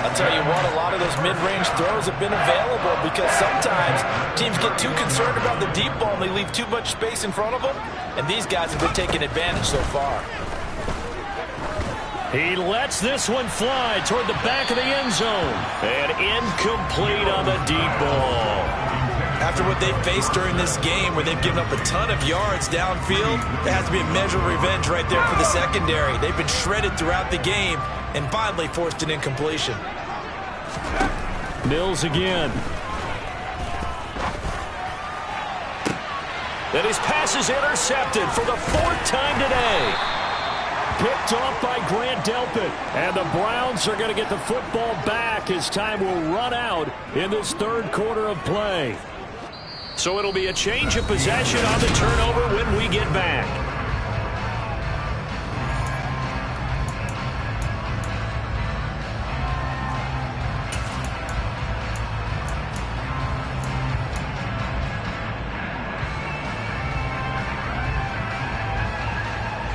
I'll tell you what, a lot of those mid-range throws have been available because sometimes teams get too concerned about the deep ball and they leave too much space in front of them. And these guys have been taking advantage so far. He lets this one fly toward the back of the end zone. And incomplete on the deep ball. After what they've faced during this game where they've given up a ton of yards downfield, there has to be a measure of revenge right there for the secondary. They've been shredded throughout the game and finally forced an incompletion. Mills again. And his pass is intercepted for the 4th time today. picked off by Grant Delpit. And the Browns are going to get the football back as time will run out in this third quarter of play. So it'll be a change of possession on the turnover when we get back.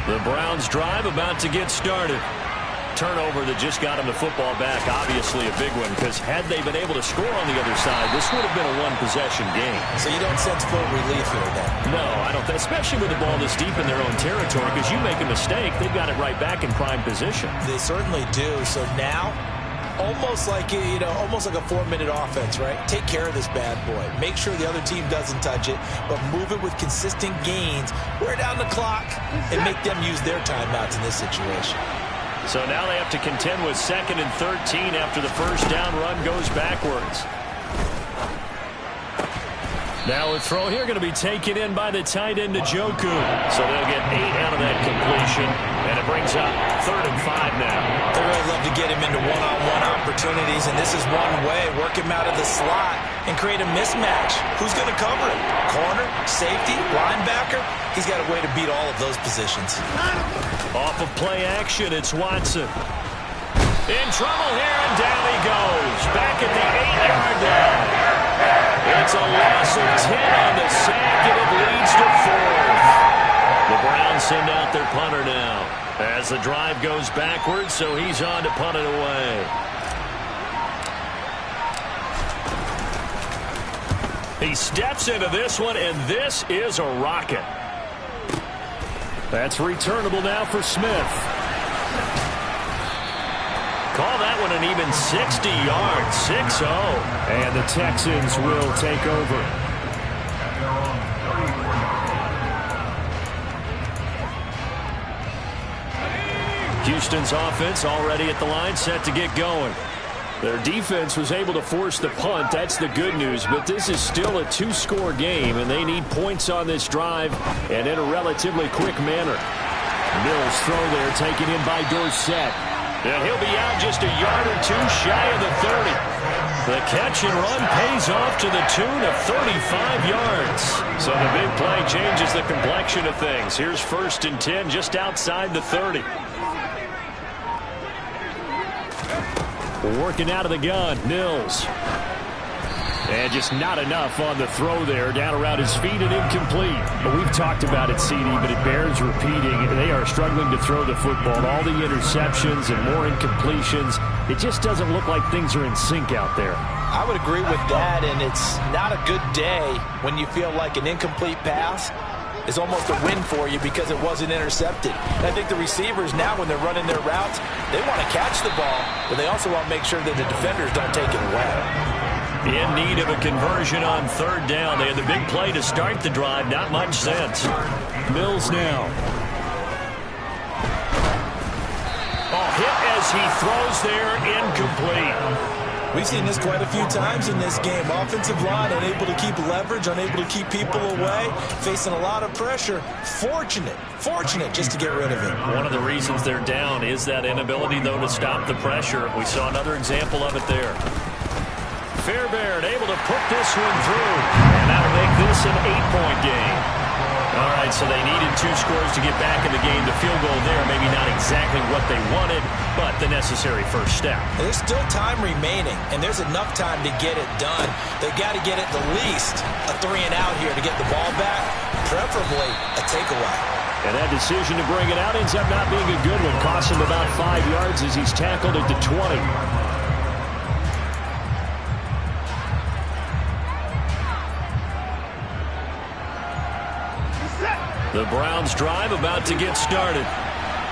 The Browns drive about to get started. Turnover that just got them the football back, obviously a big one, because had they been able to score on the other side, this would have been a one-possession game. So you don't sense full relief here then? No, I don't, especially with the ball this deep in their own territory, because you make a mistake, they've got it right back in prime position. They certainly do. So now, almost like almost like a 4-minute offense, right? Take care of this bad boy. Make sure the other team doesn't touch it, but move it with consistent gains. Wear down the clock and make them use their timeouts in this situation. So now they have to contend with 2nd and 13 after the first down run goes backwards. Now a throw here going to be taken in by the tight end Njoku. So they'll get 8 out of that completion, and it brings up 3rd and 5 now. They really love to get him into one-on-one opportunities, and this is one way. Work him out of the slot and create a mismatch. Who's going to cover it? Corner, safety, linebacker? He's got a way to beat all of those positions. Off of play action, it's Watson. In trouble here, and down he goes. Back at the 8-yard line. It's a loss of 10 on the sack, and it leads to 4th. The Browns send out their punter now as the drive goes backwards, so he's on to punt it away. He steps into this one, and this is a rocket. That's returnable now for Smith. Call that one an even 60 yards, 6-0. And the Texans will take over. Houston's offense already at the line, set to get going. Their defense was able to force the punt. That's the good news. But this is still a 2-score game, and they need points on this drive and in a relatively quick manner. Mills throw there, taken in by Dorsett. And he'll be out just a yard or two shy of the 30. The catch and run pays off to the tune of 35 yards. So the big play changes the complexion of things. Here's 1st and 10 just outside the 30. Working out of the gun, Mills. And just not enough on the throw there. Down around his feet and incomplete. But we've talked about it, CD, but it bears repeating. They are struggling to throw the football. All the interceptions and more incompletions. It just doesn't look like things are in sync out there. I would agree with that, and it's not a good day when you feel like an incomplete pass is almost a win for you because it wasn't intercepted. And I think the receivers now, when they're running their routes, they want to catch the ball, but they also want to make sure that the defenders don't take it away. In need of a conversion on 3rd down. They had the big play to start the drive. Not much sense. Mills now. Hit as he throws there, incomplete. We've seen this quite a few times in this game. Offensive line unable to keep leverage, unable to keep people away, facing a lot of pressure. Fortunate just to get rid of it. One of the reasons they're down is that inability, though, to stop the pressure. We saw another example of it there. Fairbairn able to put this one through, and that'll make this an 8-point game. All right, so they needed 2 scores to get back in the game. The field goal there, maybe not exactly what they wanted, but the necessary first step. There's still time remaining, and there's enough time to get it done. They've got to get at the least a 3-and-out here to get the ball back, preferably a takeaway. And that decision to bring it out ends up not being a good one. Costs him about 5 yards as he's tackled at the 20. The Browns drive about to get started.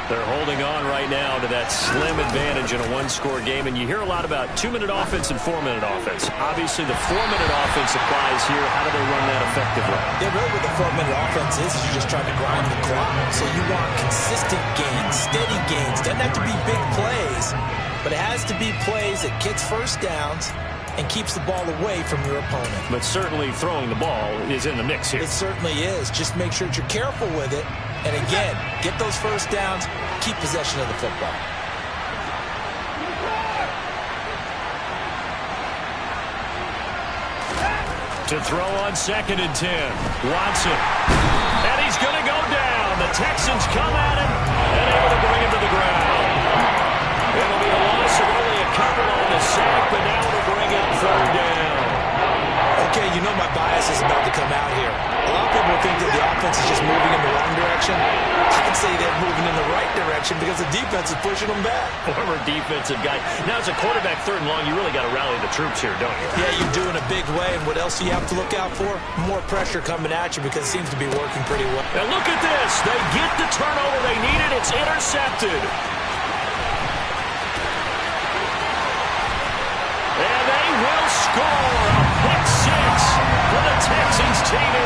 They're holding on right now to that slim advantage in a 1-score game. And you hear a lot about 2-minute offense and 4-minute offense. Obviously, the 4-minute offense applies here. How do they run that effectively? Yeah, really what the 4-minute offense is you're just trying to grind the clock. So you want consistent gains, steady gains. Doesn't have to be big plays, but it has to be plays that gets first downs and keeps the ball away from your opponent. But certainly throwing the ball is in the mix here. It certainly is. Just make sure that you're careful with it And again, get those first downs, keep possession of the football. To throw on 2nd and 10. Watson. And he's going to go down. The Texans come at him and able to bring him to the ground. It'll be a loss of only a couple on the sack, but now it'll bring it 3rd down. Okay, you know my bias is about to come out here. A lot of people think that the offense is just moving in the wrong direction. I'd say they're moving in the right direction because the defense is pushing them back. Former defensive guy. Now, as a quarterback 3rd and long, you really got to rally the troops here, don't you? Yeah, you do in a big way. And what else do you have to look out for? More pressure coming at you because it seems to be working pretty well. And look at this. They get the turnover they needed. It's intercepted. And they will score a pick 6 for the Texans TV.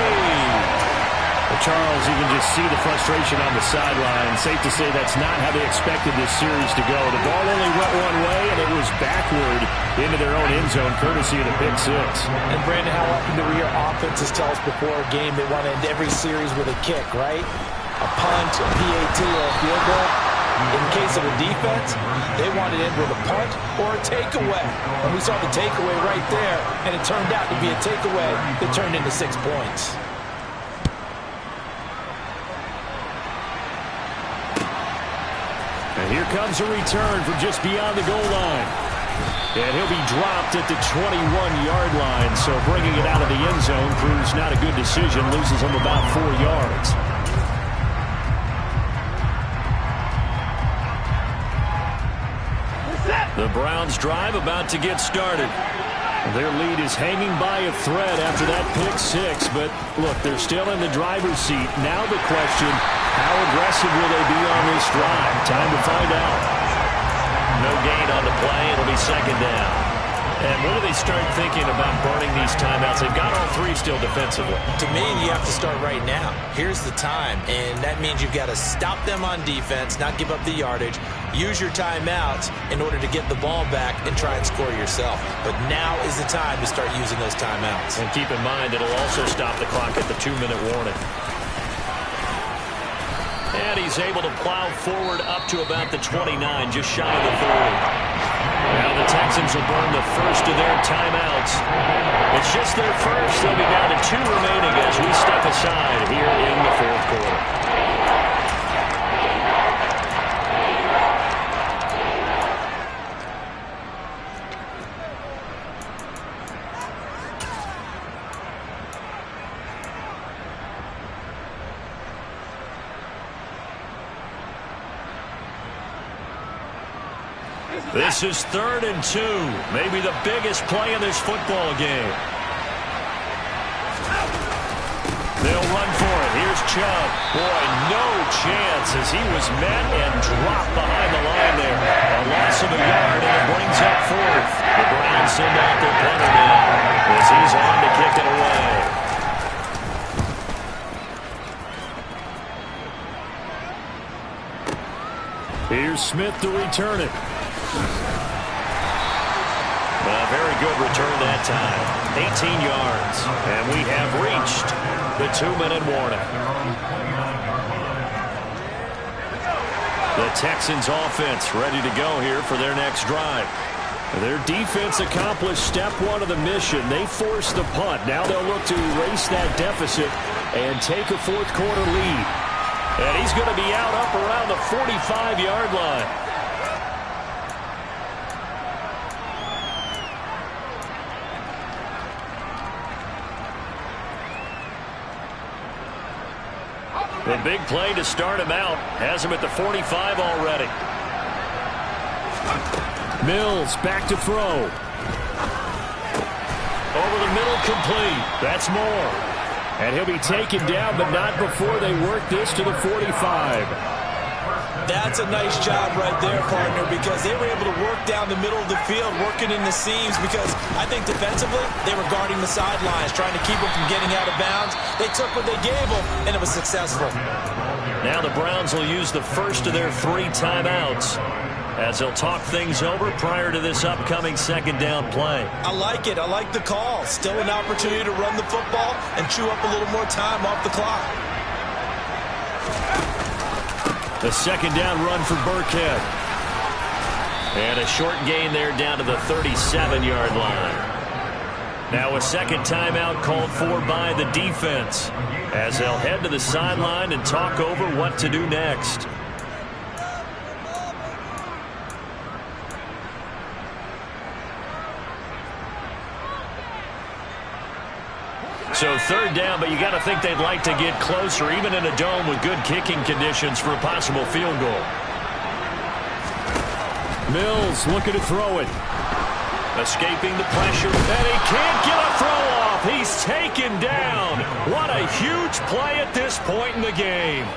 Well, Charles, you can just see the frustration on the sideline. Safe to say that's not how they expected this series to go. The ball only went one way, and it was backward into their own end zone, courtesy of the pick 6. And, Brandon, how often do we hear offenses tell us before a game they want to end every series with a kick, right? A punt, a PAT, or a field goal. In case of a defense, they wanted to end with a punt or a takeaway. And we saw the takeaway right there, and it turned out to be a takeaway that turned into 6 points. And here comes a return from just beyond the goal line. And he'll be dropped at the 21-yard line. So bringing it out of the end zone proves not a good decision. Loses him about 4 yards. The Browns drive about to get started. Their lead is hanging by a thread after that pick 6. But, look, they're still in the driver's seat. Now the question, how aggressive will they be on this drive? Time to find out. No gain on the play. It'll be 2nd down. And when do they start thinking about burning these timeouts? They've got all 3 still defensively. To me, you have to start right now. Here's the time, and that means you've got to stop them on defense, not give up the yardage, use your timeouts in order to get the ball back and try and score yourself. But now is the time to start using those timeouts. And keep in mind, it'll also stop the clock at the 2-minute warning. And he's able to plow forward up to about the 29, just shy of the 30. Now the Texans will burn the first of their timeouts. It's just their first. They'll be down to 2 remaining as we step aside here in the 4th quarter. This is 3rd and 2. Maybe the biggest play in this football game. They'll run for it. Here's Chubb. Boy, no chance as he was met and dropped behind the line there. A loss of a yard, and it brings up 4th. The Browns send out their punter now as he's on to kick it away. Here's Smith to return it. A very good return that time. 18 yards. And we have reached the 2-minute warning. The Texans offense ready to go here for their next drive. Their defense accomplished step 1 of the mission. They forced the punt. Now they'll look to erase that deficit and take a 4th quarter lead. And he's going to be out up around the 45-yard line. The big play to start him out has him at the 45 already. Mills back to throw. Over the middle, complete. That's more. And he'll be taken down, but not before they work this to the 45. That's a nice job right there, partner, because they were able to work down the middle of the field, working in the seams, because I think defensively they were guarding the sidelines, trying to keep them from getting out of bounds. They took what they gave them, and it was successful. Now the Browns will use the first of their 3 timeouts as they'll talk things over prior to this upcoming 2nd down play. I like it. I like the call. Still an opportunity to run the football and chew up a little more time off the clock. The second down run for Burkhead. And a short gain there down to the 37-yard line. Now a second timeout called for by the defense as they'll head to the sideline and talk over what to do next. So third down, but you got to think they'd like to get closer, even in a dome with good kicking conditions for a possible field goal. Mills looking to throw it. Escaping the pressure, and he can't get a throw off. He's taken down. What a huge play at this point in the game.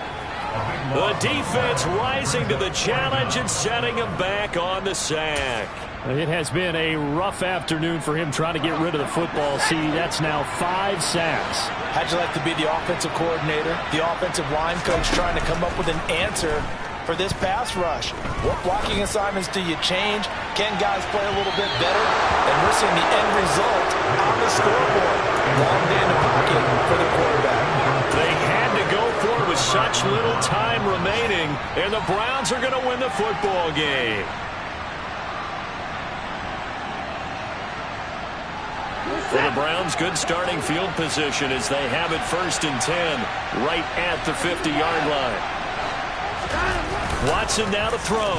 The defense rising to the challenge and setting him back on the sack. It has been a rough afternoon for him trying to get rid of the football. See, that's now 5 sacks. How'd you like to be the offensive coordinator, the offensive line coach trying to come up with an answer for this pass rush? What blocking assignments do you change? Can guys play a little bit better? And we're seeing the end result on the scoreboard. Long day in the pocket for the quarterback. They had to go for it with such little time remaining, and the Browns are going to win the football game. For the Browns, good starting field position as they have it 1st and 10 right at the 50-yard line. Watson now to throw.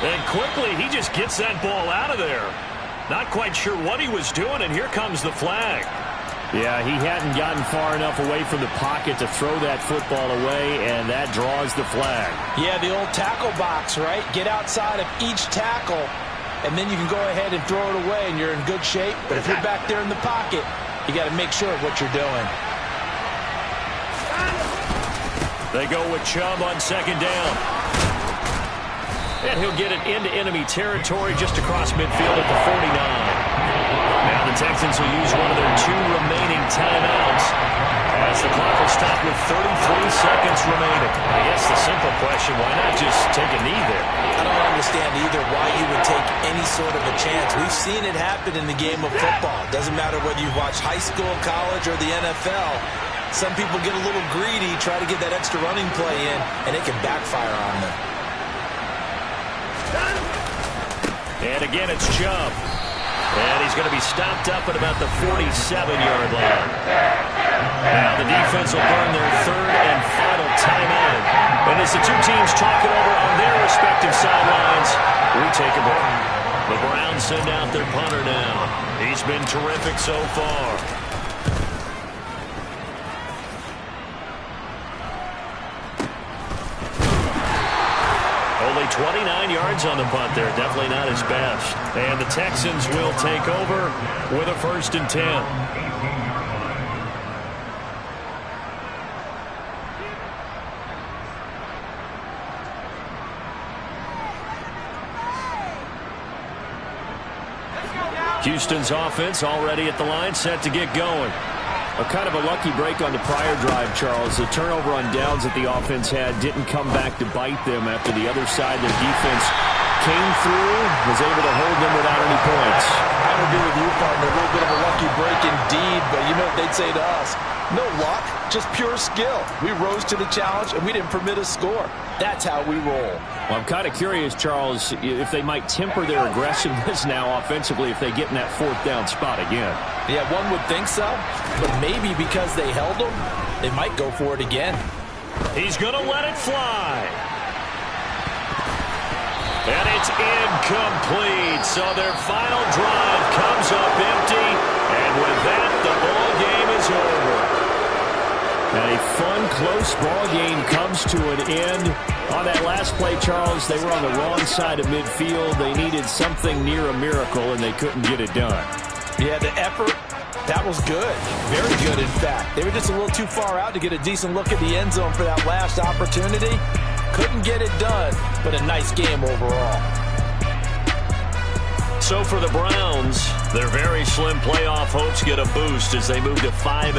And quickly, he just gets that ball out of there. Not quite sure what he was doing, and here comes the flag. Yeah, he hadn't gotten far enough away from the pocket to throw that football away, and that draws the flag. Yeah, the old tackle box, right? Get outside of each tackle, and then you can go ahead and throw it away, and you're in good shape. But if you're back there in the pocket, you got to make sure of what you're doing. They go with Chubb on second down. And he'll get it into enemy territory just across midfield at the 49. Now the Texans will use one of their 2 remaining timeouts as the clock will stop with 33 seconds remaining. I guess the simple question, why not just take a knee there? I don't understand either why you would take any sort of a chance. We've seen it happen in the game of football. Doesn't matter whether you watch high school, college, or the NFL. Some people get a little greedy, try to get that extra running play in, and it can backfire on them. And again, it's Chubb. And he's going to be stopped up at about the 47-yard line. Now the defense will burn their 3rd and final timeout. And as the 2 teams talk it over on their respective sidelines, we take a break. The Browns send out their punter now. He's been terrific so far. Only 29 yards on the punt there. Definitely not his best. And the Texans will take over with a 1st and 10. Houston's offense already at the line, set to get going. A kind of a lucky break on the prior drive, Charles. The turnover on downs that the offense had didn't come back to bite them after the other side. Their defense came through, was able to hold them without any points. I would agree with you, partner. A little bit of a lucky break indeed, but you know what they'd say to us? No luck, just pure skill. We rose to the challenge, and we didn't permit a score. That's how we roll. Well, I'm kind of curious, Charles, if they might temper their aggressiveness now offensively if they get in that 4th down spot again. Yeah, one would think so, but maybe because they held them, they might go for it again. He's going to let it fly. And it's incomplete. So their final drive comes up empty. And with that, the ball game is over. And a fun, close ball game comes to an end. On that last play, Charles, they were on the wrong side of midfield. They needed something near a miracle, and they couldn't get it done. Yeah, the effort, that was good. Very good, in fact. They were just a little too far out to get a decent look at the end zone for that last opportunity. Couldn't get it done, but a nice game overall. So for the Browns, their very slim playoff hopes get a boost as they move to 5-7.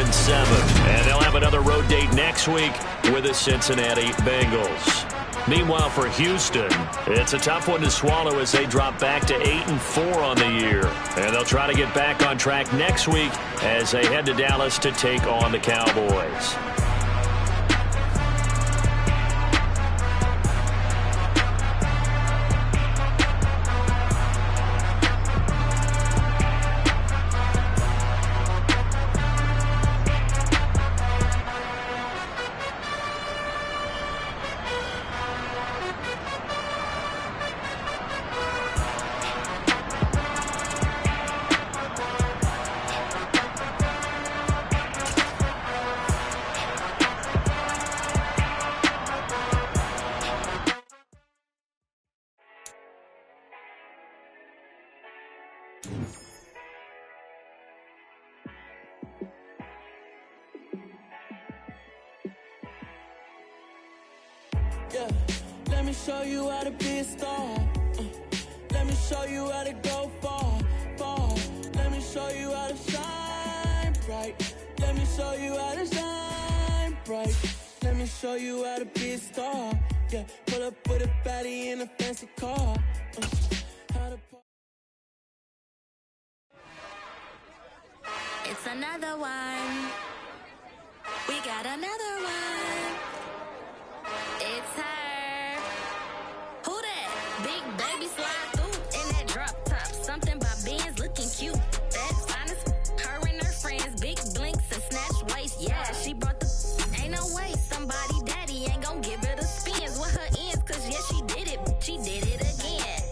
And they'll have another road date next week with the Cincinnati Bengals. Meanwhile, for Houston, it's a tough one to swallow as they drop back to 8-4 on the year. And they'll try to get back on track next week as they head to Dallas to take on the Cowboys. Yeah, let me show you how to be a star. Let me show you how to go far, far. Let me show you how to shine bright. Let me show you how to shine bright. Let me show you how to be a star. Yeah, pull up with a baddie in a fancy car. It's another one. We got another one. It's her. Who that? Big baby slide through in that drop top. Something by Benz looking cute. That's honest. Her and her friends, big blinks and snatch waist. Yeah, she brought the. Ain't no way somebody daddy ain't gon' give her the spins with her ends. Cause yeah, she did it. She did it again.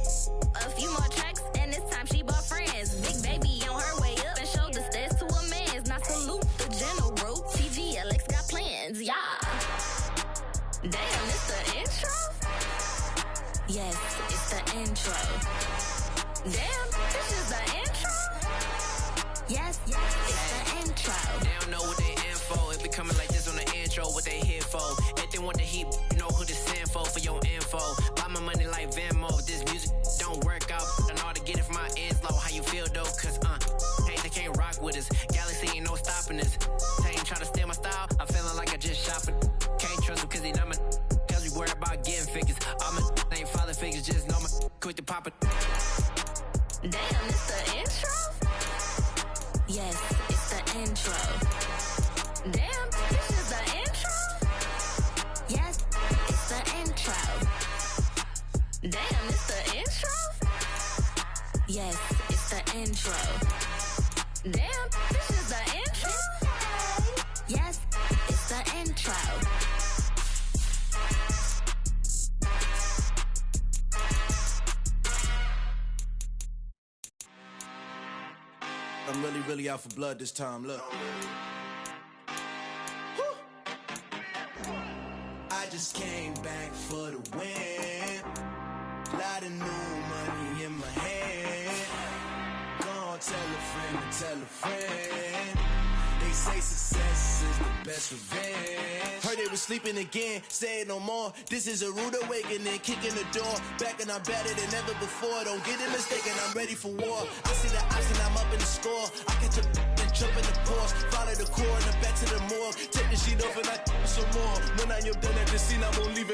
A few more tracks and this time she bought friends. Big baby on her way up and showed the stairs to a man's. Now salute the general. TGLX got plans, yeah. Damn, it's the intro? Yes, it's the intro. Damn, this is the intro? Yes, it's the intro. They don't know what they info. It be coming like this on the intro, what they here for. If they want the heat, you know who to send for your info. Buy my money like Venmo. If this music don't work out, I know how to get it from my ends low. How you feel though? Cause hey, they can't rock with us. Galaxy ain't no stopping us. They ain't trying to steal my style. I'm feeling like I just shopping. Can't trust them cause they not my. Cause we worried about getting figures. All my ain't father figures, just know my quick to pop it. Damn, it's the intro? Yes, it's the intro. Damn, this is the intro? Yes, it's the intro. Damn, it's the intro? Yes, it's the intro. Damn, this is the intro? Yes, it's the intro. I'm really out for blood this time, look. I just came back for the win. Lot of new money in my hand. Gonna tell a friend to tell a friend. They say success is the best revenge. Heard they was sleeping again, say it no more. This is a rude awakening, kicking the door. Back and I'm better than ever before. Don't get it mistaken, I'm ready for war. I see the option, I'm up in the score. I catch a and jump in the Porsche. Follow the core and the back to the morgue. Take the sheet off and I some more. When I am done at the scene, I'm gonna leave it.